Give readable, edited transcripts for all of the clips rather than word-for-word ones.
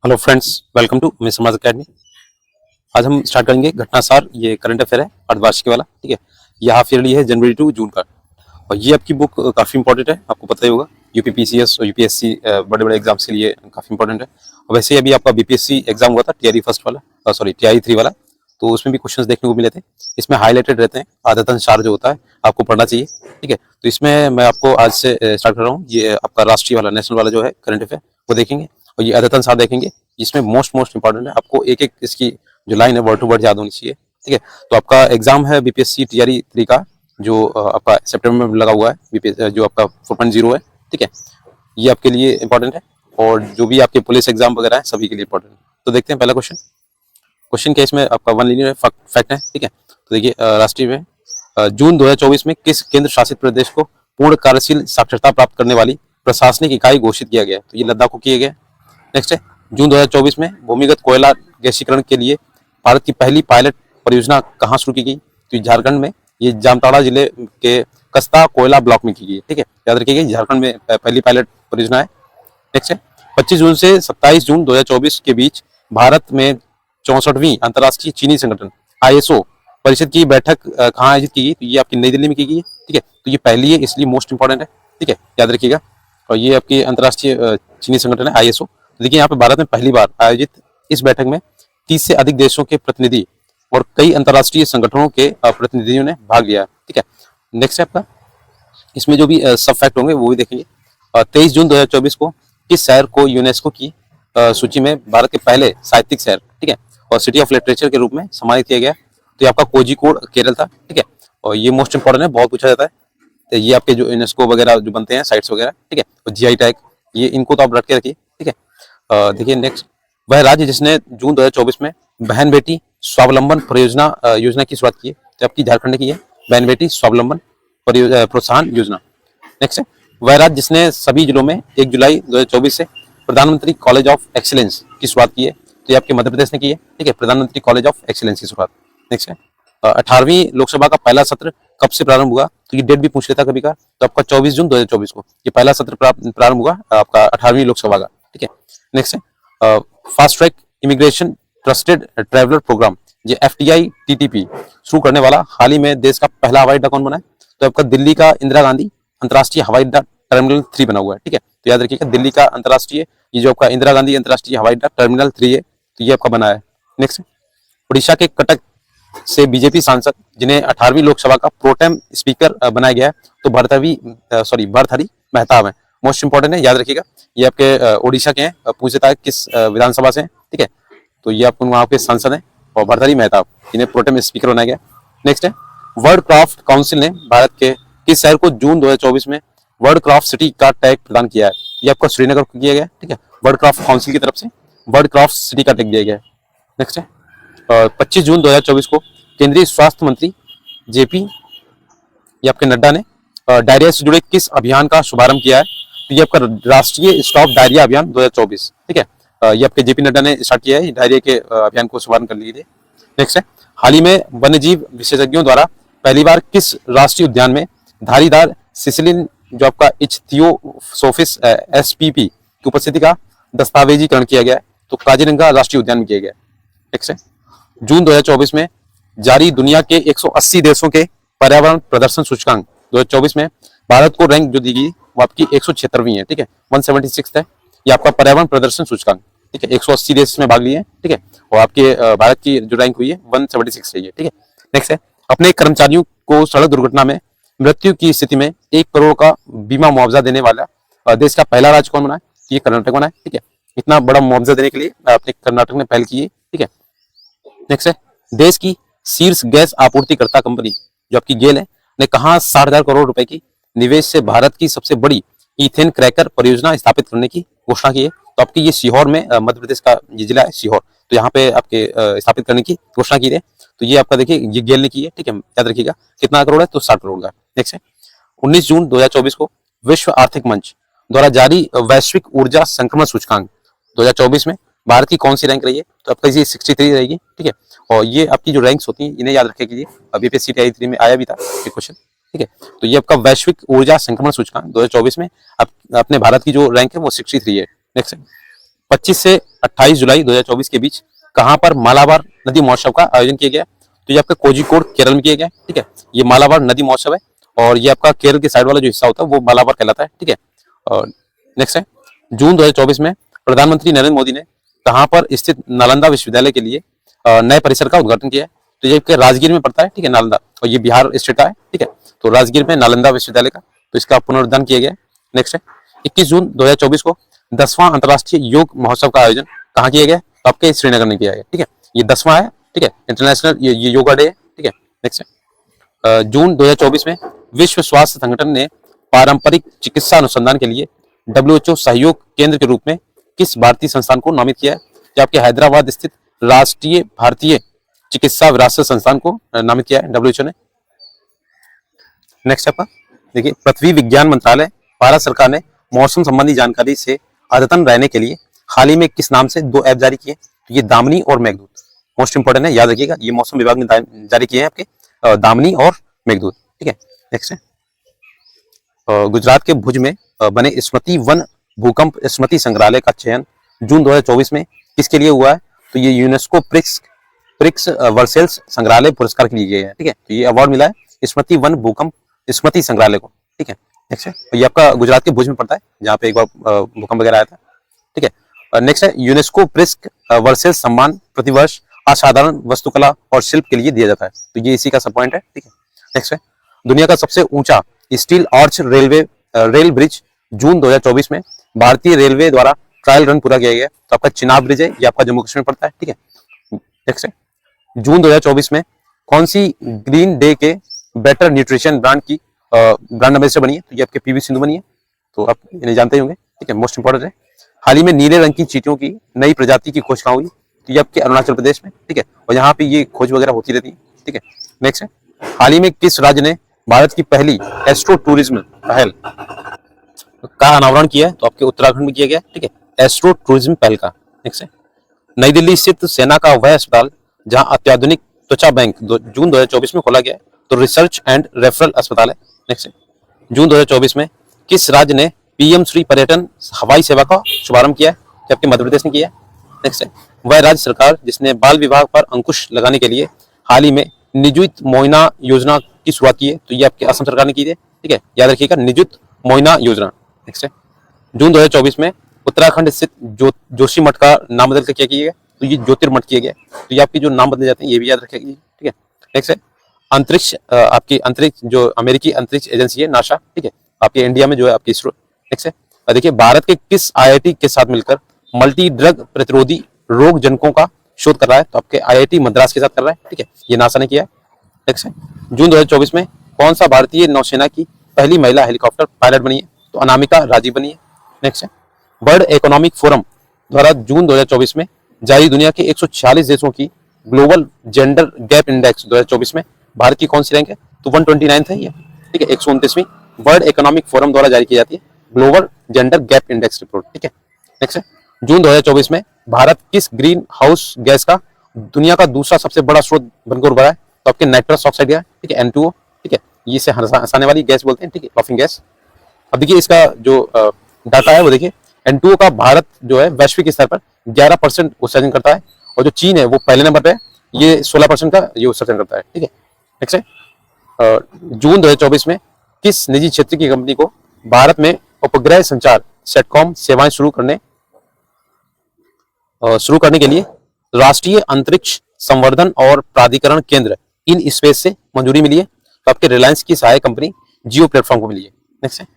Hello friends, welcome to miss Samaj academy. आज हम start करेंगे घटनासार। ये करंट अफेयर है अर्धवार्षिक वाला, ठीक है। ये हाफ ईयरली है, जनवरी टू जून का। और ये आपकी बुक काफ़ी इंपॉर्टेंट है, आपको पता ही होगा। यूपीपीसीएस और यूपीएससी बड़े बड़े एग्जाम्स के लिए काफ़ी इंपॉर्टेंट है। और वैसे ही अभी आपका बीपीएससी एग्जाम हुआ था, टीआरई फर्स्ट वाला, सॉरी टीआरई 3 वाला। तो उसमें भी क्वेश्चंस देखने को मिले थे। इसमें हाईलाइटेड रहते हैं, आदतन सार जो होता है आपको पढ़ना चाहिए, ठीक है। तो इसमें मैं आपको आज से स्टार्ट कर रहा हूँ। ये आपका राष्ट्रीय वाला, नेशनल वाला जो है करंट अफेयर, वो देखेंगे। और ये आदतन सार देखेंगे। इसमें मोस्ट इंपॉर्टेंट है, आपको एक एक इसकी जो लाइन है वर्ड टू वर्ड याद होनी चाहिए, ठीक है। तो आपका एग्जाम है बीपीएससी टीआरई 3 का, जो आपका सितंबर में लगा हुआ है, बीपीएस जो आपका 4.0 है, ठीक है। ये आपके लिए इंपॉर्टेंट है, और जो भी आपके पुलिस एग्जाम वगैरह है सभी के लिए इंपॉर्टेंट है। तो देखते हैं पहला क्वेश्चन। क्वेश्चन के इसमें आपका वन लीनियर फैक्ट है, ठीक है। तो देखिए, राष्ट्रीय में जून 2024 में किस केंद्र शासित प्रदेश को पूर्ण कार्यशील साक्षरता प्राप्त करने वाली प्रशासनिक इकाई घोषित किया गया? तो ये लद्दाख को किया गया। नेक्स्ट है, जून 2024 में भूमिगत कोयला गैसीकरण के लिए भारत की पहली पायलट परियोजना कहाँ शुरू की गई? तो झारखंड में, ये जामताड़ा जिले के कस्ता कोयला ब्लॉक में की गई, ठीक है। याद रखिएगा, झारखंड में पहली पायलट परियोजना है। नेक्स्ट है, 25 जून से 27 जून 2024 के बीच भारत में 64वीं अंतर्राष्ट्रीय चीनी संगठन आईएसओ परिषद की बैठक कहाँ आयोजित की गई? तो ये आपकी नई दिल्ली में की गई है, ठीक है। तो ये पहली है, इसलिए मोस्ट इंपॉर्टेंट है, ठीक है, याद रखिएगा। और ये आपकी अंतर्राष्ट्रीय चीनी संगठन है आईएसओ। देखिए, यहाँ पे भारत में पहली बार आयोजित इस बैठक में 30 से अधिक देशों के प्रतिनिधि और कई अंतर्राष्ट्रीय संगठनों के प्रतिनिधियों ने भाग लिया, ठीक है। नेक्स्ट है आपका, इसमें जो भी सब फैक्ट होंगे वो भी देखेंगे। 23 जून 2024 को किस शहर को यूनेस्को की सूची में भारत के पहले साहित्यिक शहर, ठीक है, और सिटी ऑफ लिटरेचर के रूप में सम्मानित किया गया? तो ये आपका कोझिकोड केरल था, ठीक है। और ये मोस्ट इंपॉर्टेंट है, बहुत पूछा जाता है। तो ये आपके जो यूनेस्को वगैरह जो बनते हैं साइट्स वगैरह, ठीक है, और जीआई टैग, ये इनको तो आप रट के रखिए, ठीक है। देखिए नेक्स्ट, वह राज्य जिसने जून 2024 में बहन बेटी स्वावलंबन परियोजना योजना की शुरुआत की है? तो आपकी झारखंड ने की है, बहन बेटी स्वावलंबन प्रोत्साहन योजना। नेक्स्ट है, वह राज्य जिसने सभी जिलों में 1 जुलाई 2024 से प्रधानमंत्री कॉलेज ऑफ एक्सीलेंस की शुरुआत की है? तो ये आपके मध्य प्रदेश ने की है, ठीक है, प्रधानमंत्री कॉलेज ऑफ एक्सीलेंस की शुरुआत। नेक्स्ट है, 18वीं लोकसभा का पहला सत्र कब से प्रारंभ हुआ? तो ये डेट भी पूछ लेता कभी का। तो आपका 24 जून 2024 को ये पहला सत्र प्रारंभ हुआ आपका 18वीं लोकसभा का, ठीक है। नेक्स्ट है, fast track immigration trusted traveller programme, ये एफटीआई टीटीपी शुरू करने वाला हाल ही में देश का पहला हवाई अड्डा कौन बना है? तो आपका दिल्ली का इंदिरा गांधी अंतर्राष्ट्रीय हवाई अड्डा टर्मिनल 3 बना हुआ है, ठीक है। तो याद रखिएगा, दिल्ली का अंतर्राष्ट्रीय, ये जो आपका इंदिरा गांधी अंतर्राष्ट्रीय हवाई अड्डा टर्मिनल 3 है, तो ये आपका बना है। नेक्स्ट, उड़ीसा के कटक से बीजेपी सांसद जिन्हें 18वीं लोकसभा का प्रोटेम स्पीकर बनाया गया है, तो भर्तहरि मेहताब है। मोस्ट इंपॉर्टेंट है, याद रखिएगा। ये आपके उड़ीसा के हैं, पूछता है किस विधानसभा से, ठीक है। तो ये आपको वहाँ के सांसद हैं, और भर्तहरि मेहताब जिन्हें प्रोटेम स्पीकर बनाया गया। नेक्स्ट है, वर्ल्ड क्राफ्ट काउंसिल ने भारत के किस शहर को जून 2024 में वर्ल्ड क्राफ्ट सिटी का टैग प्रदान किया है? ये आपको श्रीनगर को किया गया, ठीक है। वर्ल्ड क्राफ्ट काउंसिल की तरफ से वर्ल्ड क्राफ्ट सिटी का टैग दिया गया है। नेक्स्ट है, 25 जून 2024 को केंद्रीय स्वास्थ्य मंत्री जेपी, ये आपके नड्डा ने डायरिया से जुड़े किस अभियान का शुभारंभ किया है? तो ये आपका राष्ट्रीय स्टॉप डायरिया अभियान 2024, ठीक है। ये आपके जेपी नड्डा ने स्टार्ट किया है डायरिया के अभियान को शुभारंभ कर लीजिए। नेक्स्ट है, हाल ही में वन्यजीव विशेषज्ञों द्वारा पहली बार किस राष्ट्रीय उद्यान में धारीदार सिसिलिन, जो आपका इच्थियोसोफिस एसपीपी की उपस्थिति का दस्तावेजीकरण किया गया है? तो काजीरंगा राष्ट्रीय उद्यान में किया गया है। नेक्स्ट है, जून 2024 में जारी दुनिया के 180 देशों के पर्यावरण प्रदर्शन सूचकांक 2024 में भारत को रैंक जो दी गई वो आपकी 176वीं है, ठीक है, 176 है। ये आपका पर्यावरण प्रदर्शन सूचकांक, ठीक है, 180 देश में भाग लिए हैं, ठीक है। और आपके भारत की जो रैंक हुई है 176 रही है, ठीक है। नेक्स्ट है, अपने कर्मचारियों को सड़क दुर्घटना में मृत्यु की स्थिति में 1 करोड़ का बीमा मुआवजा देने वाला देश का पहला राज्य कौन बना है? ये कर्नाटक बना है, ठीक है। इतना बड़ा मुआवजा देने के लिए अपने कर्नाटक ने पहल की है, ठीक है। नेक्स्ट है, देश की शीर्ष गैस आपूर्तिकर्ता कंपनी जो आपकी गेल है ने कहा 60,000 करोड़ रुपए की निवेश से भारत की सबसे बड़ी इथेन क्रैकर परियोजना स्थापित करने की घोषणा की है? तो आपकी ये सीहोर में, मध्य प्रदेश का ये जिला है सीहोर, तो यहाँ पे आपके स्थापित करने की घोषणा की है। तो ये आपका देखिए, ये गेल ने की है, ठीक है, याद रखिएगा। कितना करोड़ है? तो 60 करोड़ का। नेक्स्ट है, 19 जून 2024 को विश्व आर्थिक मंच द्वारा जारी वैश्विक ऊर्जा संक्रमण सूचकांक 2024 में भारत की कौन सी रैंक रही है? तो आपका ये 63 रहेगी, ठीक है। और ये आपकी जो रैंक्स होती हैं इन्हें याद रखे कीजिए, बीपीएससी टीआई 3 में आया भी था ये क्वेश्चन, ठीक है। तो ये आपका वैश्विक ऊर्जा संक्रमण सूचकांक 2024 में अपने भारत की जो रैंक है वो 63 है। नेक्स्ट है, 25 से 28 जुलाई 2024 के बीच कहाँ पर मालाबार नदी महोत्सव का आयोजन किया गया? तो ये आपका कोझिकोड केरल में किया गया, ठीक है। ये मालाबार नदी महोत्सव है और ये आपका केरल के साइड वाला जो हिस्सा होता है वो मालाबार कहलाता है, ठीक है। और नेक्स्ट है, जून 2024 में प्रधानमंत्री नरेंद्र मोदी ने कहाँ पर स्थित नालंदा विश्वविद्यालय के लिए नए परिसर का उद्घाटन किया है? तो ये राजगीर में पड़ता है, ठीक है, नालंदा, और ये बिहार स्टेट का है, ठीक है। तो राजगीर में नालंदा विश्वविद्यालय का, तो इसका पुनरुद्धार किया गया है। नेक्स्ट है, 21 जून 2024 को 10वां अंतर्राष्ट्रीय योग महोत्सव का आयोजन कहाँ किया गया? तो आपके श्रीनगर में किया गया, ठीक है। ये 10वां है, ठीक है, इंटरनेशनल ये योगा डे है, ठीक है। नेक्स्ट है, जून 2024 में विश्व स्वास्थ्य संगठन ने पारंपरिक चिकित्सा अनुसंधान के लिए WHO सहयोग केंद्र के रूप में किस भारतीय संस्थान को नामित किया है? जो आपके हैदराबाद स्थित राष्ट्रीय भारतीय चिकित्सा विरासत संस्थान को नामित किया है WHO ने। नेक्स्ट आपका देखिए, पृथ्वी विज्ञान मंत्रालय भारत सरकार ने मौसम संबंधी जानकारी से अद्यतन रहने के लिए हाल ही में किस नाम से 2 ऐप जारी किए? तो ये दामिनी और मेघदूत, मोस्ट इंपोर्टेंट है, याद रखिएगा। ये मौसम विभाग ने जारी किए हैं आपके दामिनी और मेघदूत, ठीक है। नेक्स्ट है, गुजरात के भुज में बने स्मृति वन भूकंप स्मृति संग्रहालय का चयन जून 2024 में किसके लिए हुआ है? तो ये यूनेस्को प्रिक्स वर्सेल्स संग्रहालय पुरस्कार के लिए गया है, ठीक है। तो ये अवार्ड मिला है स्मृति वन भूकंप स्मृति संग्रहालय को, ठीक है। नेक्स्ट है, ये आपका गुजरात के भुज में पड़ता है, जहाँ पे एक बार भूकंप वगैरह आया था, ठीक है। नेक्स्ट है, यूनेस्को प्रिक्स वर्सेल्स सम्मान प्रतिवर्ष असाधारण वस्तुकला और शिल्प के लिए दिया जाता है, तो ये इसी का सब पॉइंट है, ठीक है। नेक्स्ट है, दुनिया का सबसे ऊंचा स्टील आर्च रेल ब्रिज जून 2024 में भारतीय रेलवे द्वारा ट्रायल रन पूरा किया गया। तो आपका चिनाब ब्रिज है, ये आपका जम्मू कश्मीर पड़ता है, ठीक है। नेक्स्ट है, जून 2024 में कौन सी ग्रीन डे के बेटर न्यूट्रिशन ब्रांड की ब्रांड एम्बेसडर बनी है? तो ये आपके PV सिंधु बनी है, तो आप इन्हें जानते ही होंगे, ठीक है, मोस्ट इंपोर्टेंट है। हाल ही में नीले रंग की चींटियों की नई प्रजाति की खोज कहाँ हुई? तो ये आपके अरुणाचल प्रदेश में, ठीक है, और यहाँ पे ये खोज वगैरह होती रहती है, ठीक है। नेक्स्ट है, हाल ही में किस राज्य ने भारत की पहली एस्ट्रो टूरिज्म पहल का अनावरण किया है? तो आपके उत्तराखंड में किया गया, ठीक है, एस्ट्रो टूरिज्म पहल का। नेक्स्ट है, नई दिल्ली स्थित सेना का वह अस्पताल जहां अत्याधुनिक त्वचा बैंक जून 2024 में खोला गया है, तो रिसर्च एंड रेफरल अस्पताल है। नेक्स्ट है, जून 2024 में किस राज्य ने PM श्री पर्यटन हवाई सेवा का शुभारंभ किया है? जबकि मध्य प्रदेश ने किया है। नेक्स्ट है, वह राज्य सरकार जिसने बाल विवाह पर अंकुश लगाने के लिए हाल ही में निजुत मोइना योजना की शुरुआत की है? तो ये आपके असम सरकार ने की है, ठीक है, याद रखिएगा, निजुत मोइना योजना। नेक्स्ट है, जून 2024 में उत्तराखंड स्थित जोशीमठ का नाम बदल कर क्या किया गया? तो ये ज्योतिर्मठ किया गया। तो ये आपके जो नाम बदले जाते हैं ये भी याद रखिएगा, ठीक है। नेक्स्ट है, अंतरिक्ष आपकी अंतरिक्ष जो अमेरिकी अंतरिक्ष एजेंसी है नासा, ठीक है, आपके इंडिया में जो है आपकी इसरो। नेक्स्ट है, देखिए, भारत के किस IIT के साथ मिलकर मल्टी ड्रग प्रतिरोधी रोग जनकों का शोध कर रहा है? तो आपके IIT मद्रास के साथ कर रहा है, ठीक है, ये नासा ने किया है। नेक्स्ट है, जून 2024 में कौन सा भारतीय नौसेना की पहली महिला हेलीकॉप्टर पायलट बनी है? तो अनामिका राजीव बनी है। नेक्स्ट है, वर्ल्ड इकोनॉमिक फोरम द्वारा जून 2024 में जारी दुनिया के 146 देशों की ग्लोबल जेंडर गैप इंडेक्स 2024 में भारत की कौन सी रैंक है? तो 129 है ये, ठीक है, 129वीं वर्ल्ड इकोनॉमिक फोरम द्वारा जारी की जाती है global gender gap index report, ठीक है। नेक्स्ट है, जून 2024 में भारत किस ग्रीन हाउस गैस का दुनिया का दूसरा सबसे बड़ा स्रोत बनकर उभरा है? तो आपके नाइट्रस ऑक्साइड है, ठीक है, N2O, ठीक है, ये इसे हंसाने वाली गैस बोलते हैं, ठीक है, लाफिंग गैस। अब देखिए इसका जो डाटा है वो देखिए, N2O का भारत जो है वैश्विक स्तर पर 11% उत्सर्जन करता है, और जो चीन है वो पहले नंबर पे है, ये 16% का ये उत्सर्जन करता है, ठीक है। नेक्स्ट है, जून 2024 में किस निजी क्षेत्र की कंपनी को भारत में उपग्रह संचार सेटकॉम सेवाएं शुरू करने के लिए राष्ट्रीय अंतरिक्ष संवर्धन और प्राधिकरण केंद्र इन स्पेस से मंजूरी मिली है? तो आपके रिलायंस की सहायक कंपनी जियो प्लेटफॉर्म को मिली है। नेक्स्ट है,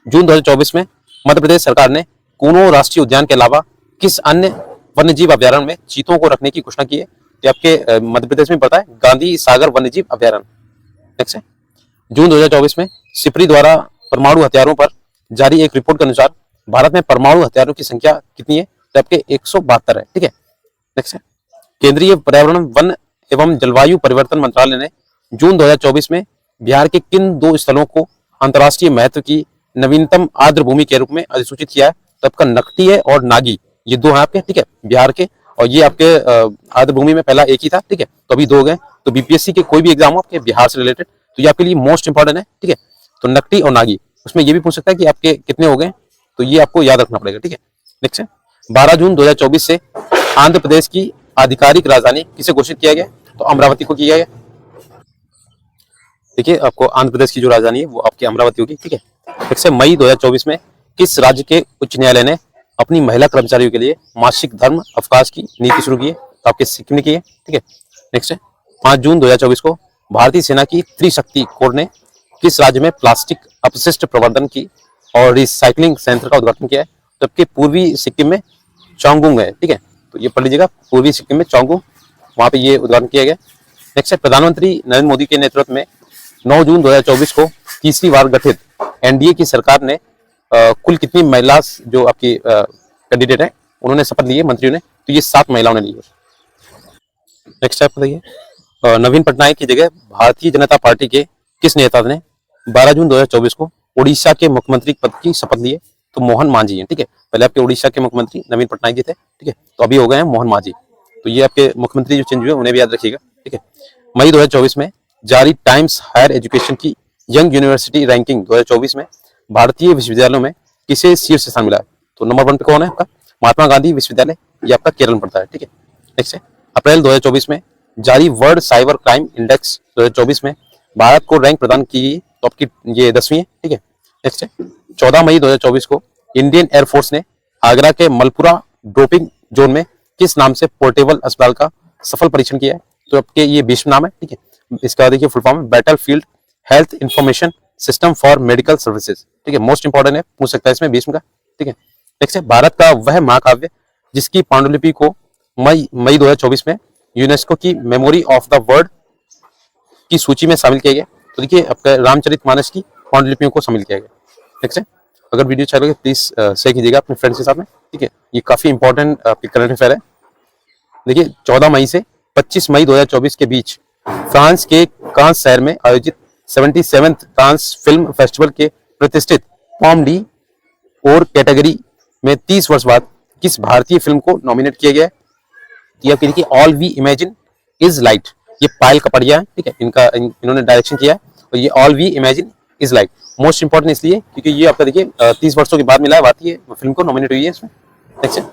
जून 2024 में मध्य प्रदेश सरकार ने कूनो राष्ट्रीय उद्यान के अलावा किस अन्य वन्यजीव अभ्यारण्य में चीतों को रखने की घोषणा की है? तो आपके मध्य प्रदेश में पता है गांधी सागर वन्यजीव अभ्यारण्य। नेक्स्ट है, जून 2024 में सिप्री द्वारा परमाणु हथियारों पर जारी एक रिपोर्ट के अनुसार भारत में परमाणु हथियारों की संख्या कितनी है? तो आपके 172 है, ठीक है। नेक्स्ट है, केंद्रीय पर्यावरण वन एवं जलवायु परिवर्तन मंत्रालय ने जून 2024 में बिहार के किन 2 स्थलों को अंतर्राष्ट्रीय महत्व की नवीनतम आर्द्र भूमि के रूप में अधिसूचित किया है? तो आपका नकटी है और नागी, ये 2 हैं आपके, ठीक है, बिहार के, और ये आपके आर्द्र भूमि में पहला एक ही था, ठीक है, तो अभी 2 हो गए। तो BPSC के कोई भी एग्जाम हो आपके बिहार से रिलेटेड तो ये आपके लिए मोस्ट इंपॉर्टेंट है, ठीक है। तो नकटी और नागी, उसमें ये भी पूछ सकता है कि आपके कितने हो गए, तो ये आपको याद रखना पड़ेगा, ठीक है। नेक्स्ट है, 12 जून 2024 से आंध्र प्रदेश की आधिकारिक राजधानी किसे घोषित किया गया? तो अमरावती को किया गया। देखिए आपको आंध्र प्रदेश की जो राजधानी है वो आपकी अमरावती होगी, ठीक है। 1 मई 2024 में किस राज्य के उच्च न्यायालय ने अपनी महिला कर्मचारियों के लिए मासिक धर्म अवकाश की नीति शुरू की है? तो आपके सिक्किम ने की है, ठीक है। नेक्स्ट है 5 जून 2024 को भारतीय सेना की त्रिशक्ति कोर ने किस राज्य में प्लास्टिक अपशिष्ट प्रबंधन की और रिसाइकलिंग संयंत्र का उद्घाटन किया है? जबकि पूर्वी सिक्किम में चौंगुंग है, ठीक है। तो ये पढ़ लीजिएगा, पूर्वी सिक्किम में चौंगुंग, वहां पे ये उद्घाटन किया गया। नेक्स्ट है प्रधानमंत्री नरेंद्र मोदी के नेतृत्व में 9 जून 2024 को तीसरी बार गठित एनडीए की सरकार ने कुल कितनी महिला जो आपकी कैंडिडेट है उन्होंने शपथ ली है मंत्रियों ने? तो ये 7 महिलाओं ने ली है। नेक्स्ट है बताइए, नवीन पटनायक की जगह भारतीय जनता पार्टी के किस नेता ने 12 जून 2024 को उड़ीसा के मुख्यमंत्री पद की शपथ ली है? तो मोहन मांझी है, ठीक है। पहले आपके उड़ीसा के मुख्यमंत्री नवीन पटनायक जी थे, ठीक है। तो अभी हो गए हैं मोहन मांझी। तो ये आपके मुख्यमंत्री जो चेंज हुए उन्हें भी याद रखिएगा, ठीक है। मई 2024 में जारी टाइम्स हायर एजुकेशन की यंग यूनिवर्सिटी रैंकिंग 2024 में भारतीय विश्वविद्यालयों में किसे शीर्ष स्थान मिला है? तो नंबर 1 पे कौन है आपका? महात्मा गांधी विश्वविद्यालय, ये आपका केरल में पड़ता है, ठीक है। नेक्स्ट है अप्रैल 2024 में जारी वर्ल्ड साइबर क्राइम इंडेक्स 2024 में भारत को रैंक प्रदान की गई, तो आपकी ये 10वीं है, ठीक है। नेक्स्ट है 14 मई 2024 को इंडियन एयरफोर्स ने आगरा के मलपुरा डोपिंग जोन में किस नाम से पोर्टेबल अस्पताल का सफल परीक्षण किया है? तो आपके ये 20 नाम है, ठीक है। इसका देखिए फुल फॉर्म है battle field health information system for medical services, ठीक है। मोस्ट इंपॉर्टेंट है, पूछ सकता है इसमें 20 का, ठीक है। नेक्स्ट है भारत का वह महाकाव्य जिसकी पांडुलिपि को मई 2024 में यूनेस्को की मेमोरी ऑफ द वर्ल्ड की सूची में शामिल किया गया। तो देखिए आपका रामचरितमानस की पांडुलिपियों को शामिल किया गया। नेक्स्ट है अगर वीडियो अच्छा लगे प्लीज शेयर कीजिएगा अपने फ्रेंड्स के साथ में, ठीक है। ये काफी इंपॉर्टेंट आपकी करंट अफेयर है। देखिए 14 मई से 25 मई 2024 के बीच फ्रांस के कांस शहर में आयोजित 77वें कांस फिल्म फेस्टिवल के प्रतिष्ठित पॉम डी और कैटेगरी में 30 वर्ष बाद किस भारतीय फिल्म को नॉमिनेट किया गया है? ये देखिए all we imagine is light, ये पायल कपड़िया है, ठीक है। इन्होंने डायरेक्शन किया है और ये all we imagine is light most important इसलिए क्योंकि ये आपका देखिए 30 वर्षों के बाद मिला है, भारतीय फिल्म को नॉमिनेट हुई है इसमें। नेक्स्ट है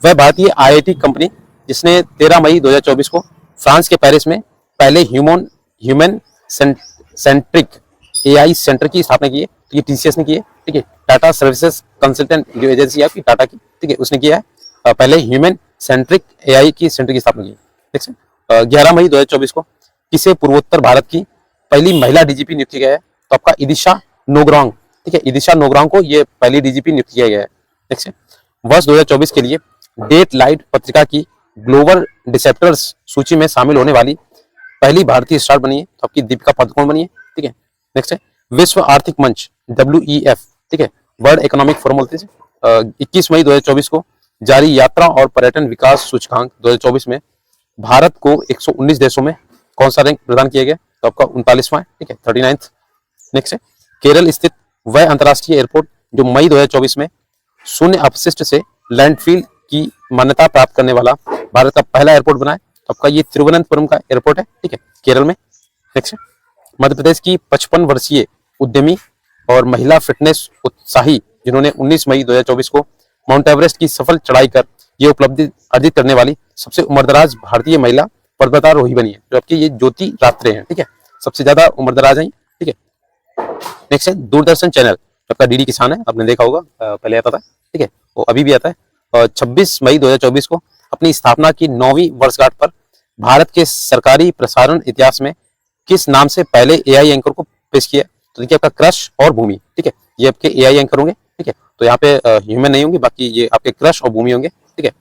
वह भारतीय आईआईटी कंपनी जिसने 13 मई 2024 को फ्रांस के पेरिस में पहले ह्यूमन सेंट्रिक एआई सेंटर की स्थापना की है, तो ये टीसीएस ने की है, ठीक है। टाटा सर्विसेज कंसल्टेंट जो एजेंसी है आपकी टाटा की, ठीक है, उसने किया है पहले ह्यूमन सेंट्रिक एआई की सेंटर की स्थापना की है। ठीक है 11 मई 2024 को किसे पूर्वोत्तर भारत की पहली महिला डीजीपी नियुक्त किया गया है? तो आपका इदिशा नोग्रांग, ठीक है। इदिशा नोग्रांग को ये पहली डीजीपी नियुक्त किया गया है। नेक्स्ट है वर्ष 2024 के लिए डेट लाइट पत्रिका की ग्लोबल डिसेप्टर्स सूची में शामिल होने वाली पहली भारतीय स्टार बनी है, तो आपकी दीपिका पादुकोण बनी है, ठीक है। नेक्स्ट है विश्व आर्थिक मंच WEF, ठीक है, वर्ल्ड इकोनॉमिक फोरम बोलते हैं। 21 मई 2024 को जारी यात्रा और पर्यटन विकास सूचकांक 2024 में भारत को 119 देशों में कौन सा रैंक प्रदान किया गया? तो आपका 39वां है, ठीक है, 39th। नेक्स्ट है केरल स्थित वह अंतर्राष्ट्रीय एयरपोर्ट जो मई 2024 में शून्य अपशिष्ट से लैंडफिल की मान्यता प्राप्त करने वाला भारत का पहला एयरपोर्ट बना है, तो आपका ये तिरुवनंतपुरम का एयरपोर्ट है, ठीक है, केरल में। नेक्स्ट है मध्य प्रदेश की 55 वर्षीय उद्यमी और महिला फिटनेस उत्साही जिन्होंने 19 मई 2024 को माउंट एवरेस्ट की सफल चढ़ाई कर ये उपलब्धि अर्जित करने वाली सबसे उम्रदराज भारतीय महिला पर्वतारोही बनी है, जो आपकी ये ज्योति रात्रे हैं, ठीक है, सबसे ज्यादा उम्रदराज है, ठीक है। नेक्स्ट है दूरदर्शन चैनल आपका डीडी किसान है, आपने देखा होगा, पहले आता था, ठीक है, वो अभी भी आता है। और 26 मई 2024 को अपनी स्थापना की 9वीं वर्षगांठ पर भारत के सरकारी प्रसारण इतिहास में किस नाम से पहले एआई एंकर को पेश किया? तो देखिए आपका क्रश और भूमि, ठीक है, ये आपके एआई एंकर होंगे, ठीक है। तो यहाँ पे ह्यूमन नहीं होंगे, बाकी ये आपके क्रश और भूमि होंगे, ठीक है।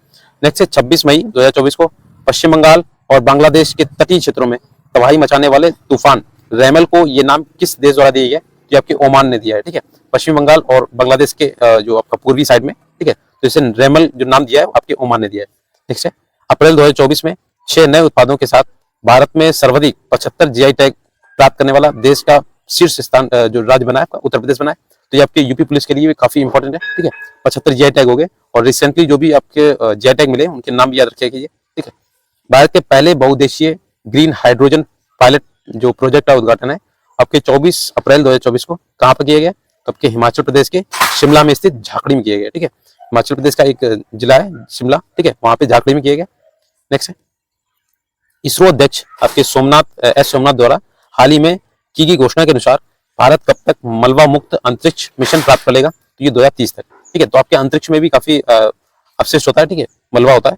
नेक्स्ट है 26 मई 2024 को पश्चिम बंगाल और बांग्लादेश के तटीय क्षेत्रों में तबाही मचाने वाले तूफान रेमल को ये नाम किस देश द्वारा दिया गया? जो आपके ओमान ने दिया है, ठीक है। पश्चिम बंगाल और बांग्लादेश के जो आपका पूर्वी साइड में, ठीक है, तो इसे रेमल जो नाम दिया है आपके ओमान ने दिया है। नेक्स्ट है अप्रैल 2024 में 6 नए उत्पादों के साथ भारत में सर्वाधिक 75 जीआई टैग प्राप्त करने वाला देश का शीर्ष स्थान जो राज्य बना है उत्तर प्रदेश बना है, तो ये आपके यूपी पुलिस के लिए भी काफी इंपॉर्टेंट है, ठीक है। 75 जीआई टैग हो गए और रिसेंटली जो भी आपके जीआई टैग मिले उनके नाम भी याद रखिए कीजिए, ठीक है। भारत के पहले बहुउद्देशीय ग्रीन हाइड्रोजन पायलट जो प्रोजेक्ट का उद्घाटन है आपके 24 अप्रैल 2024 को कहाँ पर किया गया? तो आपके हिमाचल प्रदेश के शिमला में स्थित झाकड़ी में किया गया, ठीक है। हिमाचल प्रदेश का एक जिला है शिमला, ठीक है, वहां पे झारखंड में किया गया। नेक्स्ट है इसरो अध्यक्ष आपके सोमनाथ द्वारा हाल ही में की गई घोषणा के अनुसार भारत कब तक मलबा मुक्त अंतरिक्ष मिशन प्राप्त कर लेगा, तो ये 2030 तक, ठीक है। तो आपके अंतरिक्ष में भी काफी अपशिष्ट होता है, ठीक है, मलबा होता है।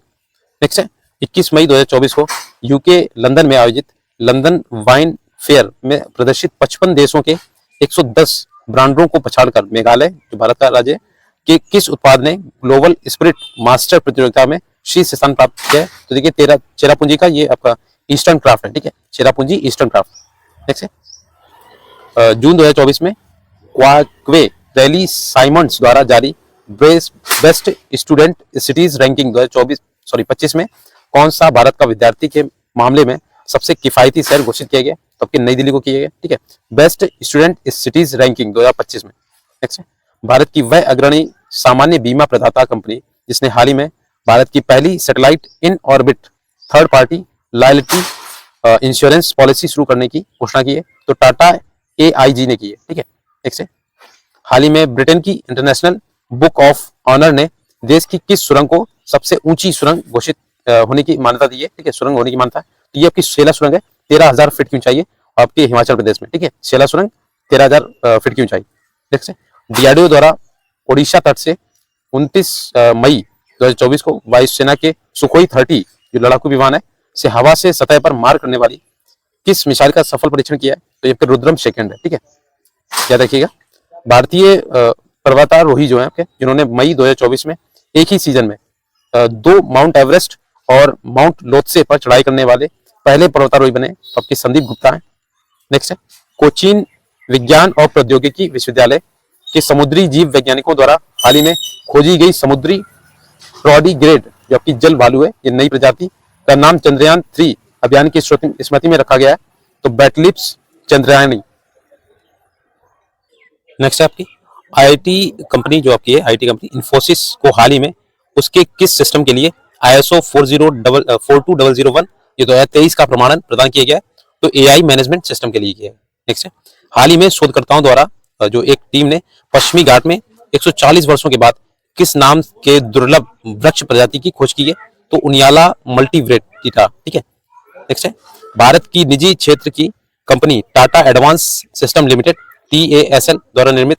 नेक्स्ट है 21 मई 2024 को यूके लंदन में आयोजित लंदन वाइन फेयर में प्रदर्शित 55 देशों के 110 ब्रांडों को पछाड़कर मेघालय, जो भारत का राज्य है, के किस उत्पाद ने ग्लोबल स्पिरिट मास्टर प्रतियोगिता में शीर्ष स्थान प्राप्त किया है? तो देखिए चेरापूंजी का ये आपका ईस्टर्न क्राफ्ट है, ठीक है, चेरापूंजी ईस्टर्न क्राफ्ट। नेक्स्ट है जून 2024 में क्वाकवे रैली साइमंड्स द्वारा जारी बेस्ट स्टूडेंट सिटीज रैंकिंग 2025 में कौन सा भारत का विद्यार्थी के मामले में सबसे किफायती शहर घोषित किया गया? तो आपके नई दिल्ली को किया गया, ठीक है, बेस्ट स्टूडेंट सिटीज रैंकिंग 2025 में। नेक्स्ट है भारत की वह अग्रणी सामान्य बीमा प्रदाता कंपनी जिसने हाल ही में भारत की पहली satellite in orbit third party liability insurance policy शुरू करने की घोषणा की है, तो टाटा AIG ने की है, ठीक है। नेक्स्ट है हाल ही में ब्रिटेन की इंटरनेशनल बुक ऑफ ऑनर ने देश की किस सुरंग को सबसे ऊंची सुरंग घोषित होने की मान्यता दी है, ठीक है, सुरंग होने की मान्यता है। तो ये आपकी शेला सुरंग है, 13,000 फीट की ऊंचाई है आपके हिमाचल प्रदेश में, ठीक है, शेला सुरंग 13,000 फीट की ऊंचाई। नेक्स्ट है DRDO द्वारा ओडिशा तट से 29 मई 2024 को वायुसेना के सुखोई 30 जो लड़ाकू विमान है से हवा से सतह पर मार करने वाली किस मिसाइल का सफल परीक्षण किया है? तो ये आपके रुद्रम सेकंड है, ठीक है, याद रखिएगा। भारतीय पर्वतारोही जो है आपके जिन्होंने मई 2024 में एक ही सीजन में 2 माउंट एवरेस्ट और माउंट लोत्से पर चढ़ाई करने वाले पहले पर्वतारोही बने, तो आपके संदीप गुप्ता है। नेक्स्ट है कोचीन विज्ञान और प्रौद्योगिकी विश्वविद्यालय के समुद्री जीव वैज्ञानिकों द्वारा हाल ही में खोजी गई समुद्री ट्रॉडिग्रेड जो आपकी जल भालू है, ये नई प्रजाति का नाम चंद्रयान 3 अभियान की स्मृति में रखा गया है, तो बैटलिप्स चंद्रयानी। नेक्स्ट है आपकी IIT कंपनी जो आपकी है IT कंपनी इन्फोसिस को हाल ही में उसके किस सिस्टम के लिए ISO 42001 ये 2023 का प्रमाणन प्रदान किया गया है? तो AI मैनेजमेंट सिस्टम के लिए किया है। नेक्स्ट है हाल ही में शोधकर्ताओं द्वारा जो एक टीम ने पश्चिमी घाट में 140 वर्षों के बाद किस नाम के दुर्लभ वृक्ष प्रजाति की खोज की है? तो उनियाला मल्टीवेरिएटा, ठीक है। नेक्स्ट है भारत की निजी क्षेत्र की company Tata advance system limited TASL द्वारा निर्मित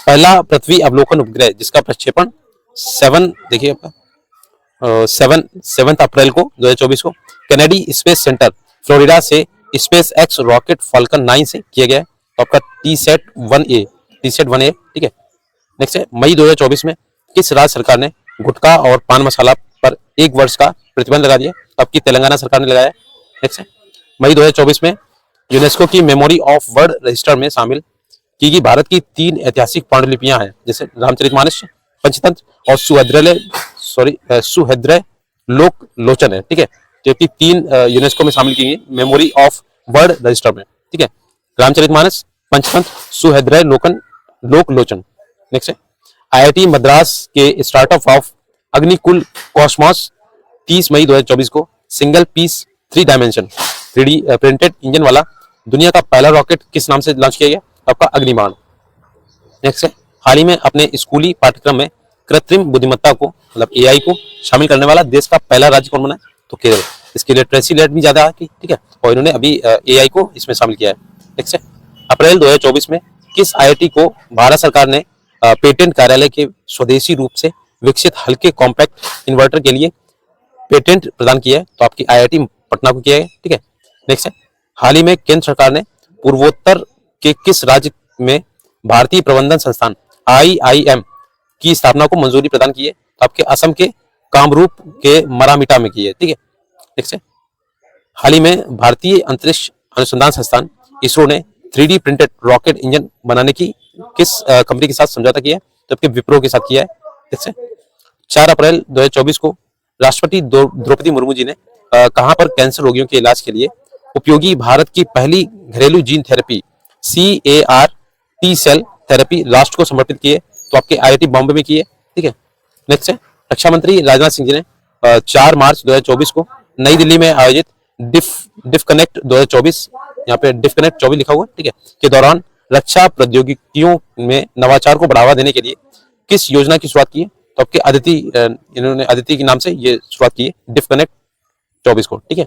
पहला पृथ्वी अवलोकन उपग्रह जिसका प्रक्षेपण 7 अप्रैल को 2024 को कैनेडी स्पेस सेंटर फ्लोरिडा से स्पेस एक्स रॉकेट फाल्कन 9 से किया गया है, तो आपका TSAT-1A, ठीक है। नेक्स्ट है मई 2024 में किस राज्य सरकार ने गुटखा और पान मसाला पर 1 वर्ष का प्रतिबंध लगा दिया? आपकी तेलंगाना सरकार ने लगाया। नेक्स्ट है मई 2024 में यूनेस्को की मेमोरी ऑफ वर्ल्ड रजिस्टर में शामिल की गई भारत की 3 ऐतिहासिक पांडुलिपियां हैं, जैसे रामचरितमानस, पंचतंत्र और सुहृदय लोक लोचन है, ठीक है, जो कि 3 यूनेस्को में शामिल की गई मेमोरी ऑफ वर्ल्ड रजिस्टर में, ठीक है, रामचरितमानस, पंचतंत्र, सुहृदय लोक लोचन। नेक्स्ट है IIT मद्रास के स्टार्टअप ऑफ अग्निकुल कॉस्मोस 30 मई 2024 को single piece 3 dimension 3D printed engine वाला दुनिया का पहला रॉकेट किस नाम से लॉन्च किया गया? आपका अग्निबाण। नेक्स्ट है हाल ही में अपने स्कूली पाठ्यक्रम में कृत्रिम बुद्धिमत्ता को मतलब AI को शामिल करने वाला देश का पहला राज्य कौन बना है? तो केरल। इसके लिए लिटरेसी रेट भी ज्यादा है, ठीक है, और इन्होंने अभी AI को इसमें शामिल किया है। नेक्स्ट है अप्रैल 2024 में किस IIT को भारत सरकार ने पेटेंट कार्यालय के स्वदेशी रूप से विकसित हल्के कॉम्पैक्ट इन्वर्टर के लिए पेटेंट प्रदान किया है? तो आपकी IIT पटना को किया है, ठीक है। नेक्स्ट है हाल ही में केंद्र सरकार ने पूर्वोत्तर के किस राज्य में भारतीय प्रबंधन संस्थान IIM की स्थापना को मंजूरी प्रदान की है? तो आपके असम के कामरूप के मरामीटा में की है, ठीक है। नेक्स्ट है हाल ही में भारतीय अंतरिक्ष अनुसंधान संस्थान इसरो ने 3D प्रिंटेड रॉकेट इंजन बनाने की किस कंपनी के साथ समझौता किया है? तो आपके विप्रो के साथ किया है। ठीक है 4 अप्रैल 2024 को राष्ट्रपति द्रौपदी मुर्मू जी ने कहां पर कैंसर रोगियों के इलाज के लिए उपयोगी भारत की पहली घरेलू gene therapy CAR T cell therapy राष्ट्र को समर्पित की है? तो आपके IIT बॉम्बे में की है। ठीक है नेक्स्ट है रक्षा मंत्री राजनाथ सिंह जी ने 4 मार्च 2024 को नई दिल्ली में आयोजित डिफकनेक्ट 2024 यहाँ पे डिफकनेक्ट 24 लिखा हुआ है, ठीक है, के दौरान रक्षा प्रौद्योगिकियों में नवाचार को बढ़ावा देने के लिए किस योजना की शुरुआत की है? तो आपके इन्होंने अदिति के नाम से ये शुरुआत की है डिफ कनेक्ट 24 को, ठीक है।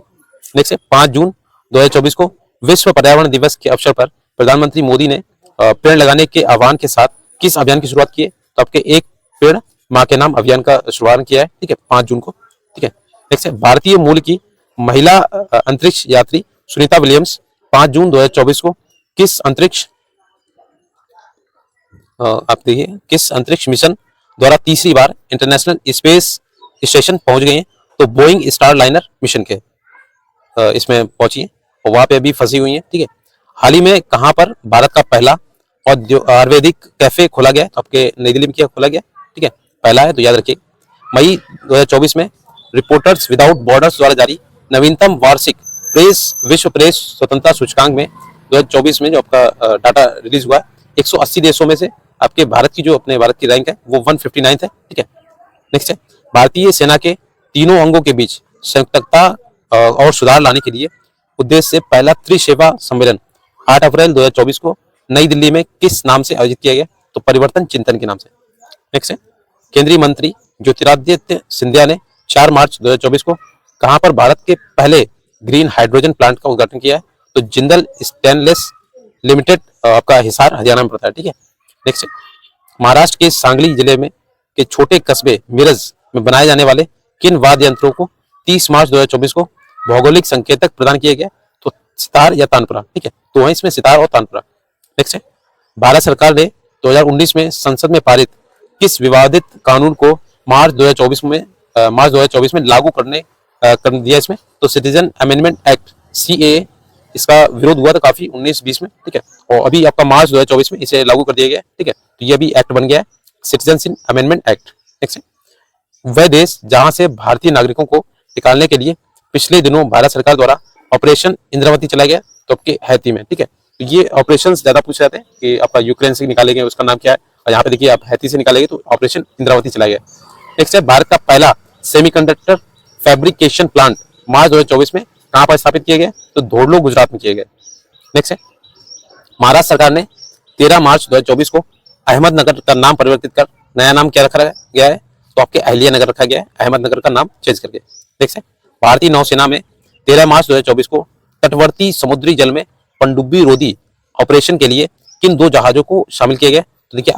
नेक्स्ट है 5 जून 2024 को विश्व पर्यावरण दिवस के अवसर पर प्रधानमंत्री मोदी ने पेड़ लगाने के आह्वान के साथ किस अभियान की शुरुआत की है? तो आपके एक पेड़ माँ के नाम अभियान का शुभारंभ किया है, ठीक है, 5 जून को, ठीक है। नेक्स्ट है भारतीय मूल की महिला अंतरिक्ष यात्री सुनीता विलियम्स 5 जून 2024 को किस अंतरिक्ष आप देखिए किस अंतरिक्ष मिशन द्वारा तीसरी बार इंटरनेशनल स्पेस स्टेशन पहुंच गई हैं? तो बोइंग स्टार लाइनर मिशन के इसमें पहुंची है और वहां पे अभी फंसी हुई है, ठीक है। हाल ही में कहां पर भारत का पहला आयुर्वेदिक कैफे खोला गया? तो आपके नई दिल्ली में क्या खोला गया, ठीक है, पहला है, तो याद रखिए। मई 2024 में रिपोर्टर्स विदाउट बॉर्डर्स द्वारा जारी नवीनतम वार्षिक विश्व प्रेस स्वतंत्रता सूचकांक में 2024 में जो आपका डाटा रिलीज हुआ है 180 देशों में से आपके भारत की जो अपने भारत की रैंक है वो 159 है, ठीक है। नेक्स्ट है भारतीय सेना के तीनों अंगों के बीच संयुक्तता और सुधार लाने के लिए उद्देश्य से पहला त्रिसेवा सम्मेलन 8 अप्रैल 2024 को नई दिल्ली में किस नाम से आयोजित किया गया? तो परिवर्तन चिंतन के नाम से। नेक्स्ट है केंद्रीय मंत्री ज्योतिरादित्य सिंधिया ने 4 मार्च 2024 को कहां पर भारत के पहले ग्रीन हाइड्रोजन प्लांट का उद्घाटन किया है? तो जिंदल स्टेनलेस लिमिटेड आपका हिसार हरियाणा में पड़ता है, ठीक है। नेक्स्ट है महाराष्ट्र के सांगली जिले में के छोटे कस्बे मिरज में बनाए जाने वाले किन वाद्य यंत्रों को 30 मार्च 2024 को भौगोलिक संकेतक प्रदान किया गया? तो सितार या तानपुरा, ठीक है, तो वहीं इसमें सितार और तानपुरा। नेक्स्ट है भारत सरकार ने 2019 में संसद में पारित किस विवादित कानून को मार्च 2024 में लागू कर दिया इसमें? तो सिटीजन अमेंडमेंट एक्ट CAA, इसका विरोध हुआ था काफी 19-20 में, ठीक है, और अभी आपका मार्च 2024 में इसे लागू कर दिया गया, ठीक है, तो ये अभी एक्ट बन गया है सिटीजनशिप अमेंडमेंट एक्ट। नेक्स्ट है वह देश जहां से भारतीय नागरिकों को निकालने के लिए पिछले दिनों भारत सरकार द्वारा ऑपरेशन इंद्रावती चलाया गया? तो आपके हैती में, ठीक है। तो ये ऑपरेशन ज्यादा पूछे जाते हैं कि आपका यूक्रेन से निकाले गए उसका नाम क्या है, और यहाँ पे देखिए आप हैती से निकालेंगे तो ऑपरेशन इंद्रावती चलाया गया। नेक्स्ट है भारत का पहला सेमीकंडक्टर फैब्रिकेशन प्लांट मार्च 2024 में कहां पर स्थापित किया गया? तो धोरडो गुजरात में किया गया। नेक्स्ट है महाराष्ट्र सरकार ने 13 मार्च 2024 को अहमदनगर का नाम परिवर्तित कर नया नाम क्या रखा गया है? तो आपके अहलिया नगर रखा गया है, अहमदनगर का नाम चेंज करके। नेक्स्ट है भारतीय नौसेना में 13 मार्च 2024 को तटवर्ती समुद्री जल में पनडुब्बी रोधी ऑपरेशन के लिए किन 2 जहाजों को शामिल किया गया? तो देखिए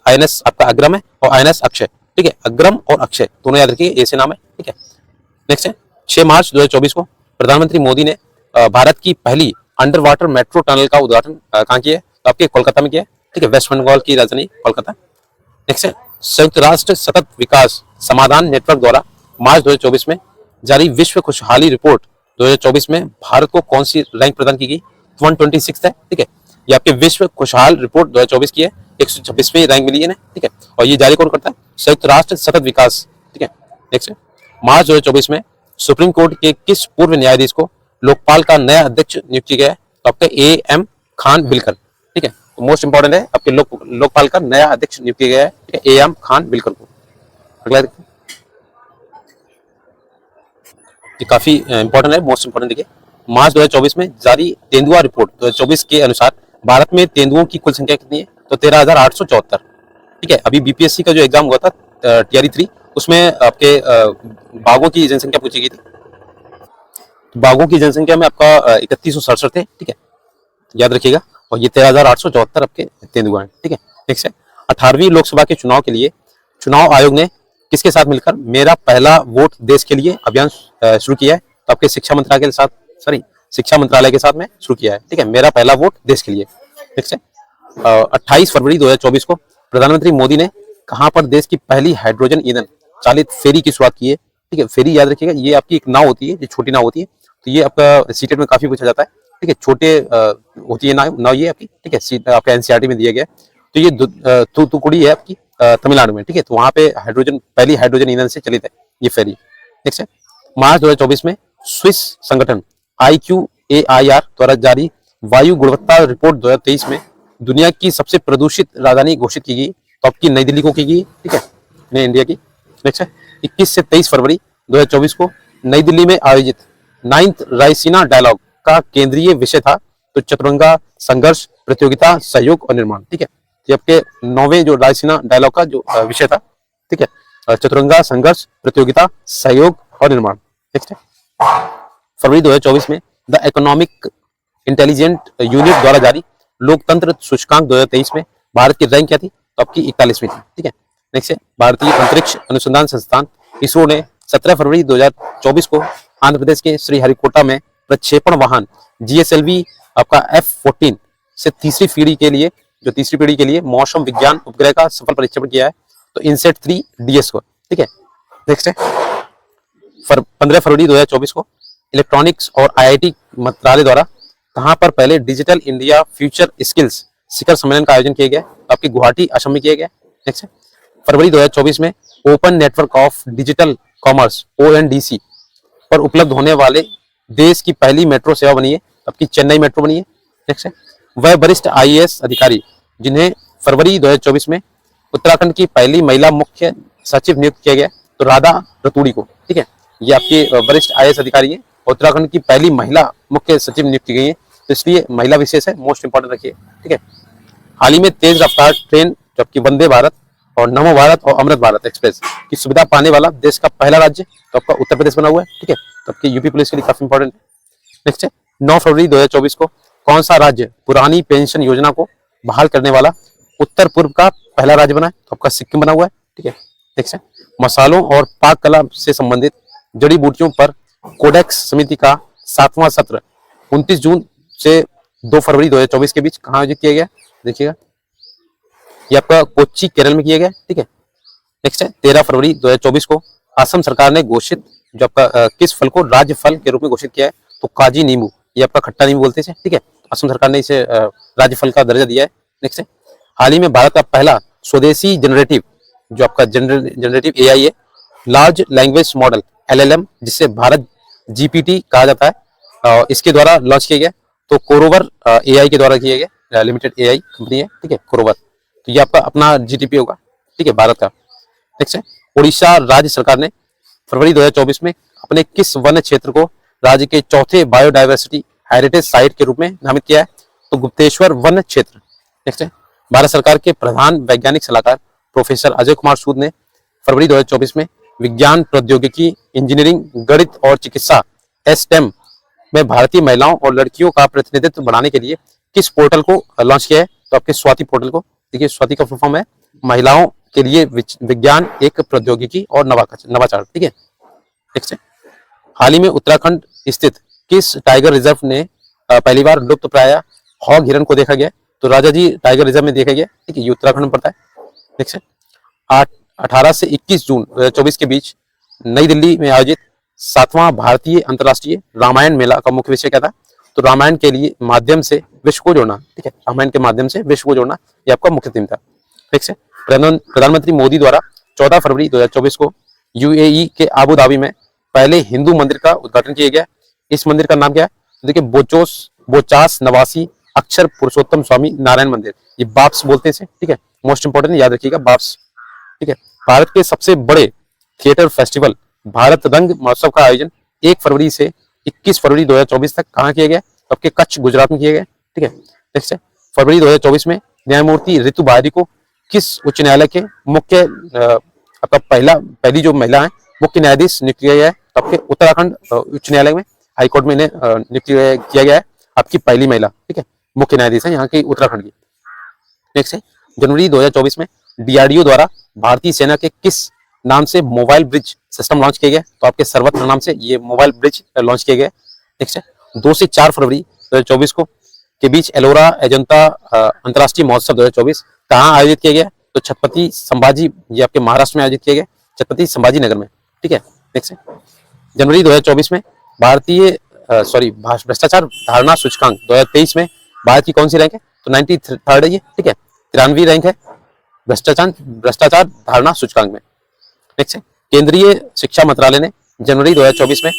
INS आपका अग्रम है और INS अक्षय, ठीक है, अग्रम और अक्षय दोनों याद रखिए, ऐसे नाम है, ठीक है। नेक्स्ट है 6 मार्च 2024 को प्रधानमंत्री मोदी ने भारत की पहली अंडर वाटर मेट्रो टनल का उद्घाटन कहाँ किया है? तो आपके कोलकाता में किया है, ठीक है, वेस्ट बंगाल की राजधानी कोलकाता। नेक्स्ट है संयुक्त राष्ट्र सतत विकास समाधान नेटवर्क द्वारा मार्च 2024 में जारी विश्व खुशहाली रिपोर्ट 2024 में भारत को कौन सी रैंक प्रदान की गई? 126 है, ठीक है, ये आपके विश्व खुशहाल रिपोर्ट 2024 की है, 126वीं रैंक मिली है ना, ठीक है, और ये जारी कौन करता है? संयुक्त राष्ट्र सतत विकास, ठीक है। नेक्स्ट है मार्च 2024 में सुप्रीम कोर्ट के किस पूर्व न्यायाधीश को लोकपाल का नया अध्यक्ष नियुक्त किया गया है? तो आपके AM खान बिलकर, ठीक है, तो मोस्ट इंपोर्टेंट है आपके लोकपाल का नया अध्यक्ष नियुक्त किया गया है, ठीक है, AM खान बिलकर को। अगला देखिए, ये काफी इंपॉर्टेंट है, मोस्ट इंपोर्टेंट देखिए, मार्च 2024 में जारी तेंदुआ रिपोर्ट 2024 के अनुसार भारत में तेंदुओं की कुल संख्या कितनी है? तो 13,874, ठीक है। अभी BPSC का जो एग्जाम हुआ था TRE 3 उसमें आपके बाघों की जनसंख्या पूछी गई थी, बाघों की जनसंख्या में आपका 3167 थे, ठीक है, याद रखिएगा, और ये 13,874 आपके तेंदुआ हैं, ठीक है। नेक्स्ट है 18वीं लोकसभा के चुनाव के लिए चुनाव आयोग ने किसके साथ मिलकर मेरा पहला वोट देश के लिए अभियान शुरू किया है? तो आपके शिक्षा मंत्रालय के साथ में शुरू किया है, ठीक है, मेरा पहला वोट देश के लिए। नेक्स्ट है 28 फरवरी 2024 को प्रधानमंत्री मोदी ने कहां पर देश की पहली हाइड्रोजन ईंधन चालित फेरी की शुरुआत की है? ठीक है, फेरी याद रखिएगा, ये आपकी एक नाव होती है, जो छोटी नाव होती है, तो ये आपका सीटेट में काफी पूछा जाता है, ठीक है, छोटे होती है नाव ये आपकी, ठीक है, आपका NCERT में दिया गया। तो ये तूतुकुड़ी है आपकी तमिलनाडु में, ठीक है, तो वहां पे पहली हाइड्रोजन ईंधन से चलित है ये फेरी। नेक्स्ट है मार्च 2024 में स्विस संगठन IQAIR द्वारा जारी वायु गुणवत्ता रिपोर्ट 2023 में दुनिया की सबसे प्रदूषित राजधानी घोषित की गई, तो आपकी नई दिल्ली को की गई, ठीक है, नई इंडिया की। नेक्स्ट है 21 से 23 फरवरी 2024 को नई दिल्ली में आयोजित 9th रायसीना डायलॉग का केंद्रीय विषय था तो चतुरंगा संघर्ष, प्रतियोगिता, सहयोग और निर्माण, ठीक है, ये आपके 9वें जो रायसीना डायलॉग का जो विषय था, ठीक है, चतुरंगा संघर्ष, प्रतियोगिता, सहयोग और निर्माण। नेक्स्ट है फरवरी 2024 में द इकोनॉमिक इंटेलिजेंट यूनिट द्वारा जारी लोकतंत्र सूचकांक 2023 में भारत की रैंक क्या थी? तो आपकी 41वीं थी। ठीक है। नेक्स्ट है भारतीय अंतरिक्ष अनुसंधान संस्थान इसरो ने 17 फरवरी 2024 को आंध्र प्रदेश के श्रीहरिकोटा में प्रक्षेपण वाहन GSLV आपका F-14 से तीसरी पीढ़ी के लिए मौसम विज्ञान उपग्रह का सफल प्रक्षेपण किया है, तो इनसेट 3 DS को। ठीक है। नेक्स्ट है 15 फरवरी 2024 को इलेक्ट्रॉनिक्स और IIT मंत्रालय द्वारा कहां पर पहले डिजिटल इंडिया फ्यूचर स्किल्स शिखर सम्मेलन का आयोजन किया गया? आपकी गुवाहाटी असम में किया गया। नेक्स्ट है फरवरी 2024 में open network of digital commerce ONDC पर उपलब्ध होने वाले देश की पहली मेट्रो सेवा बनी है, आपकी चेन्नई मेट्रो बनी है। नेक्स्ट है वह वरिष्ठ IAS अधिकारी जिन्हें फरवरी 2024 में उत्तराखंड की पहली महिला मुख्य सचिव नियुक्त किया गया, तो राधा रतूड़ी को। ठीक है। ये आपके वरिष्ठ IAS अधिकारी हैं, उत्तराखंड की पहली महिला मुख्य सचिव नियुक्त की गई है, तो इसलिए महिला विशेष है, मोस्ट इंपॉर्टेंट रखिए। ठीक है। हाल ही में तेज रफ्तार ट्रेन जबकि वंदे भारत और नमो भारत और अमृत भारत एक्सप्रेस की सुविधा पाने वाला देश का पहला राज्य तो आपका उत्तर प्रदेश बना हुआ है। ठीक है। तो आपकी यूपी पुलिस के लिए काफी इंपॉर्टेंट है। नेक्स्ट है 9 फरवरी 2024 को कौन सा राज्य पुरानी पेंशन योजना को बहाल करने वाला उत्तर पूर्व का पहला राज्य बना है? तो आपका सिक्किम बना हुआ है। ठीक है। नेक्स्ट है मसालों और पाक कला से संबंधित जड़ी बूटियों पर कोडेक्स समिति का 7वां सत्र 29 जून से 2 फरवरी 2024 के बीच कहाँ आयोजित किया गया? देखिएगा ये आपका कोच्चि केरल में किया गया। ठीक है। नेक्स्ट है 13 फरवरी 2024 को असम सरकार ने घोषित जो आपका किस फल को राज्य फल के रूप में घोषित किया है? तो काजी नींबू, ये आपका खट्टा नींबू बोलते हैं। ठीक है। असम सरकार ने इसे राज्य फल का दर्जा दिया है। नेक्स्ट है हाल ही में भारत का पहला स्वदेशी जनरेटिव जो आपका जनरेटिव AI है, लार्ज लैंग्वेज मॉडल LLM जिसे भारत GPT कहा जाता है, इसके द्वारा लॉन्च किया गया, तो कोरोवर AI के द्वारा किया गया, लिमिटेड AI कंपनी है। ठीक है कोरोवर, तो ये आपका अपना GDP होगा। ठीक है भारत का। नेक्स्ट है उड़ीसा राज्य सरकार ने फरवरी 2024 में अपने किस वन क्षेत्र को राज्य के चौथे बायोडायवर्सिटी हेरिटेज साइट के रूप में नामित किया है? तो गुप्तेश्वर वन क्षेत्र। नेक्स्ट है भारत सरकार के प्रधान वैज्ञानिक सलाहकार प्रोफेसर अजय कुमार सूद ने फरवरी 2024 में विज्ञान, प्रौद्योगिकी, इंजीनियरिंग, गणित और चिकित्सा STEM में भारतीय महिलाओं और लड़कियों का प्रतिनिधित्व बढ़ाने के लिए किस पोर्टल को लॉन्च किया है? तो आपके स्वाति पोर्टल को। देखिए स्वाति का फुल फॉर्म है महिलाओं के लिए विज्ञान, एक प्रौद्योगिकी और नवाचार। ठीक है। नेक्स्ट है हाल ही में उत्तराखंड स्थित किस टाइगर रिजर्व ने पहली बार लुप्त प्राय हॉग हिरन को देखा गया? तो राजा जी टाइगर रिजर्व में देखा गया। ठीक है। ये उत्तराखंड में पड़ता है। नेक्स्ट है 18 से 21 जून 2024 के बीच नई दिल्ली में आयोजित 7वां भारतीय अंतर्राष्ट्रीय रामायण मेला का मुख्य विषय क्या था? तो रामायण के लिए माध्यम से विश्व को जोड़ना। ठीक है। रामायण के माध्यम से विश्व को जोड़ना ये आपका मुख्य थीम था। नेक्स्ट है प्रधानमंत्री मोदी द्वारा 14 फरवरी 2024 को UAE के आबू धाबी में पहले हिंदू मंदिर का उद्घाटन किया गया। इस मंदिर का नाम क्या है? देखिए बोचास नवासी अक्षर पुरुषोत्तम स्वामी नारायण मंदिर, ये बाप्स बोलते हैं इसे। ठीक है। मोस्ट इंपोर्टेंट याद रखिएगा बाप्स। ठीक है। भारत के सबसे बड़े थिएटर फेस्टिवल भारत रंग महोत्सव का आयोजन 1 फरवरी से 21 फरवरी 2024 तक कहाँ किया गया? आपके कच्छ गुजरात में किया गया। ठीक है। नेक्स्ट है फरवरी 2024 में न्यायमूर्ति ऋतु बाहरी को किस उच्च न्यायालय के मुख्य आपका पहली जो महिला है मुख्य न्यायाधीश नियुक्त किया गया है? तो आपके उत्तराखंड उच्च न्यायालय में हाईकोर्ट में इन्हें नियुक्त किया गया है, आपकी पहली महिला। ठीक है। मुख्य न्यायाधीश है यहाँ की उत्तराखंड की। नेक्स्ट है जनवरी 2024 में DRDO द्वारा भारतीय सेना के किस नाम से मोबाइल ब्रिज सिस्टम लॉन्च किया गया? तो आपके सर्वत्र नाम से ये मोबाइल ब्रिज लॉन्च किया गया। नेक्स्ट है 2 से 4 फरवरी 2024 को के बीच एलोरा अजंता अंतर्राष्ट्रीय महोत्सव 2024 कहाँ आयोजित किया गया? तो छत्रपति संभाजी, ये आपके महाराष्ट्र में आयोजित किया गया, छत्रपति संभाजी नगर में। ठीक है। नेक्स्ट है जनवरी 2024 में भ्रष्टाचार धारणा सूचकांक 2023 में भारत की कौन सी रैंक है? तो 93rd है ये। ठीक है। 93वीं रैंक है भ्रष्टाचार धारणा सूचकांक में। नेक्स्ट है केंद्रीय शिक्षा मंत्रालय ने जनवरी 2024 में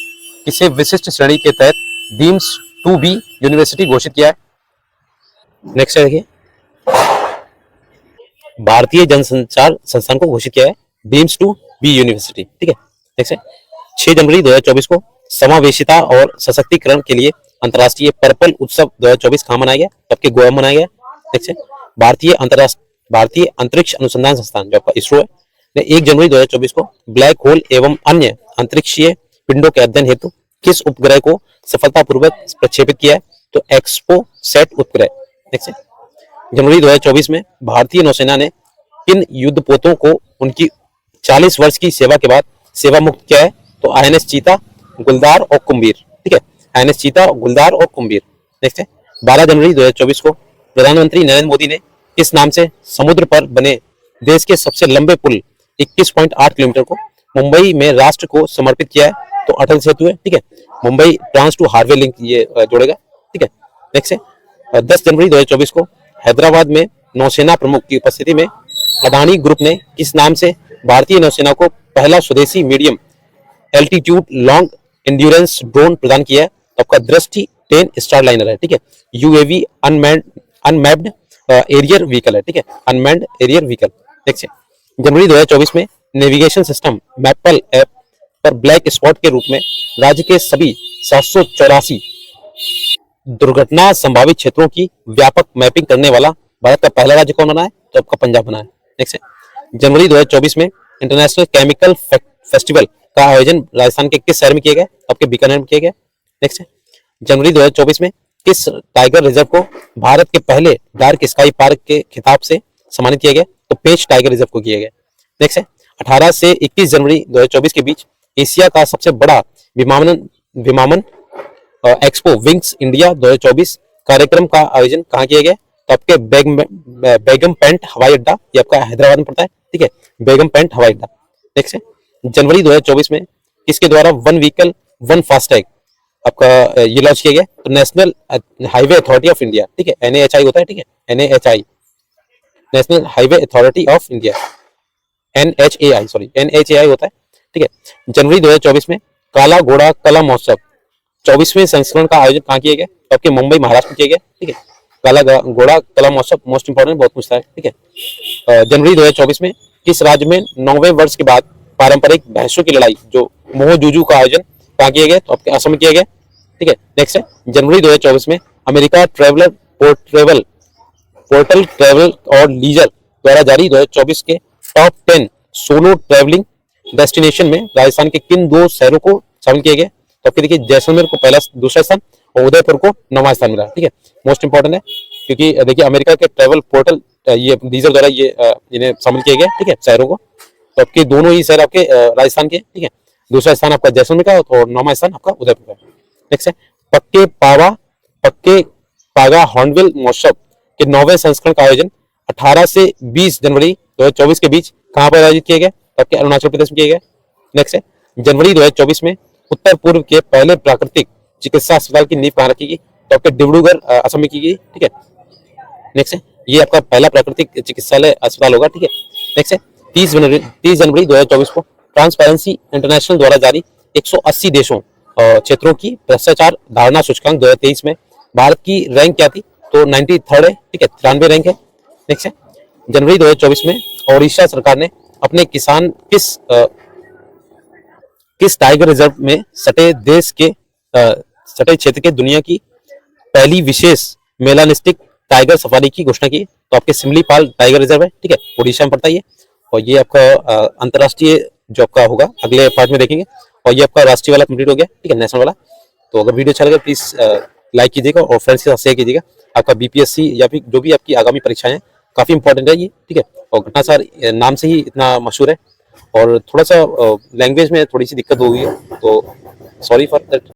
किसे विशिष्ट श्रेणी के तहत डीम्स टू बी यूनिवर्सिटी घोषित किया है? नेक्स्ट है देखिए भारतीय जनसंचार संस्थान को घोषित किया है डीम्स टू बी यूनिवर्सिटी। ठीक है। नेक्स्ट है 6 जनवरी 2024 को समावेशिता और सशक्तिकरण के लिए अंतर्राष्ट्रीय पर्पल उत्सव 2024 कहाँ मनाया गया? आपके गोवा में मनाया गया। नेक्स्ट है भारतीय अंतरिक्ष अनुसंधान संस्थान जो आपका इसरो है ने 1 जनवरी 2024 को ब्लैक होल एवं अन्य अंतरिक्षीय पिंडों के अध्ययन हेतु किस उपग्रह को सफलतापूर्वक प्रक्षेपित किया है? तो एक्सपो सेट उपग्रह। नेक्स्ट है, जनवरी 2024 में भारतीय नौसेना ने किन युद्धपोतों को उनकी 40 वर्ष की सेवा के बाद सेवा मुक्त किया है? तो आईएनएस चीता, गुलदार और कुंभीर। ठीक है, आईएनएस चीता, गुलदार और कुंभीर। नेक्स्ट है, 12 जनवरी 2024 को प्रधानमंत्री नरेंद्र मोदी ने किस नाम से समुद्र पर बने देश के सबसे लंबे पुल 21.8 किलोमीटर को मुंबई में राष्ट्र को समर्पित किया है? तो अटल सेतु है। ठीक है, मुंबई ट्रांस टू हार्वे लिंक ये जोड़ेगा। ठीक है, नेक्स्ट है, 10 जनवरी 2024 को हैदराबाद में नौसेना प्रमुख की उपस्थिति में अडानी ग्रुप ने किस नाम से भारतीय नौसेना को पहला स्वदेशी medium altitude long endurance drone प्रदान किया है? आपका दृष्टि 10 स्टार लाइनर है। ठीक है, यूएवी अनमैप्ड एरियर व्हीकल है। ठीक है, अनमैन्ड एरियर व्हीकल। नेक्स्ट है, जनवरी 2024 में नेविगेशन सिस्टम मैपल ऐप पर ब्लैक स्पॉट के रूप में राज्य के सभी 784 दुर्घटना संभावित क्षेत्रों की व्यापक मैपिंग करने वाला भारत का पहला राज्य कौन बना है? तो आपका पंजाब बना है। नेक्स्ट है, जनवरी 2024 में इंटरनेशनल केमिकल फेस्टिवल का आयोजन राजस्थान के किस शहर में किया गया? आपके बीकानेर में किया गया। नेक्स्ट है, जनवरी 2024 में किस टाइगर रिजर्व को भारत के पहले डार्क स्काई पार्क के खिताब से सम्मानित किया गया? तो पेंच टाइगर रिजर्व को किया गया। नेक्स्ट है, 18 से 21 जनवरी 2024 के बीच एशिया का सबसे बड़ा विमानन एक्सपो विंग्स इंडिया 2024 कार्यक्रम का आयोजन कहाँ किया गया? तो आपके बेगम पेंट हवाई अड्डा, ये आपका हैदराबाद में पड़ता है। ठीक है, बेगम पेंट हवाई अड्डा। नेक्स्ट है, जनवरी 2024 में किसके द्वारा वन व्हीकल वन फास्टैग आपका ये लॉन्च किया गया? तो national highway authority of India. ठीक है, NHAI होता है। ठीक है, NHAI, national highway authority of India, NHAI होता है। ठीक है, जनवरी 2024 में काला घोड़ा कला महोत्सव 24वें संस्करण का आयोजन कहाँ किया गया? तो आपके मुंबई महाराष्ट्र में किया गया। ठीक है, काला घोड़ा कला महोत्सव मोस्ट इंपोर्टेंट, बहुत पूछता है। ठीक है, जनवरी 2024 में किस राज्य में 9वें वर्ष के बाद पारंपरिक भैंसों की लड़ाई जो मोहजूजू का आयोजन कहाँ किया गया? तो आपके असम में किया गया। ठीक है, नेक्स्ट है, जनवरी 2024 में अमेरिका पोर्टल ट्रेवल और लीजर द्वारा जारी 2024 के टॉप 10 सोलो ट्रेवलिंग डेस्टिनेशन में राजस्थान के किन 2 शहरों को शामिल किया गया? तो आपके देखिए जैसलमेर को पहला दूसरा स्थान और उदयपुर को 9वां स्थान मिला। ठीक है, मोस्ट इंपोर्टेंट है क्योंकि देखिए अमेरिका के ट्रेवल पोर्टल ये लीजर द्वारा ये इन्हें शामिल किया गया। ठीक है, शहरों को, तो आपके दोनों ही शहर आपके राजस्थान के। ठीक है, दूसरा स्थान आपका जैसलमेर का और 9वां स्थान आपका उदयपुर का। नेक्स्ट है, पक्के पागा हॉर्नबिल महोत्सव के 9वें संस्करण का आयोजन 18 से 20 जनवरी 2024 के बीच कहां पर आयोजित किया गया? तो आपके अरुणाचल प्रदेश में किया गया। नेक्स्ट है, जनवरी 2024 में उत्तर पूर्व के पहले प्राकृतिक चिकित्सा अस्पताल की नींव कहां रखी गई? तो आपके डिब्रूगढ़ असम में की गई। ठीक है, नेक्स्ट है, ये आपका पहला प्राकृतिक चिकित्सालय अस्पताल होगा। ठीक है, नेक्स्ट है, 30 जनवरी 2024 को ट्रांसपेरेंसी इंटरनेशनल द्वारा जारी 180 देशों क्षेत्रों की भ्रष्टाचार धारणा सूचकांक 2023 में भारत की रैंक क्या थी? तो 93rd है। ठीक है, 93 रैंक है। नेक्स्ट है, जनवरी 2024 में ओडिशा सरकार ने अपने किसान किस टाइगर रिजर्व में सटे क्षेत्र के दुनिया की पहली विशेष मेलानिस्टिक टाइगर सफारी की घोषणा की? तो आपके सिमलीपाल टाइगर रिजर्व है। ठीक है, ओडिशा में पड़ता है ये, और ये आपका अंतरराष्ट्रीय जो आपका होगा अगले पार्ट में देखेंगे। और ये आपका राष्ट्रीय वाला कंप्लीट हो गया। ठीक है, नेशनल वाला। तो अगर वीडियो अच्छा लगे प्लीज लाइक कीजिएगा और फ्रेंड्स के साथ शेयर कीजिएगा। आपका बीपीएससी या फिर जो भी आपकी आगामी परीक्षाएं हैं काफी इंपॉर्टेंट है ये। ठीक है, और घटनासार नाम से ही इतना मशहूर है और थोड़ा सा लैंग्वेज में थोड़ी सी दिक्कत हो गई है, तो सॉरी फॉर दैट।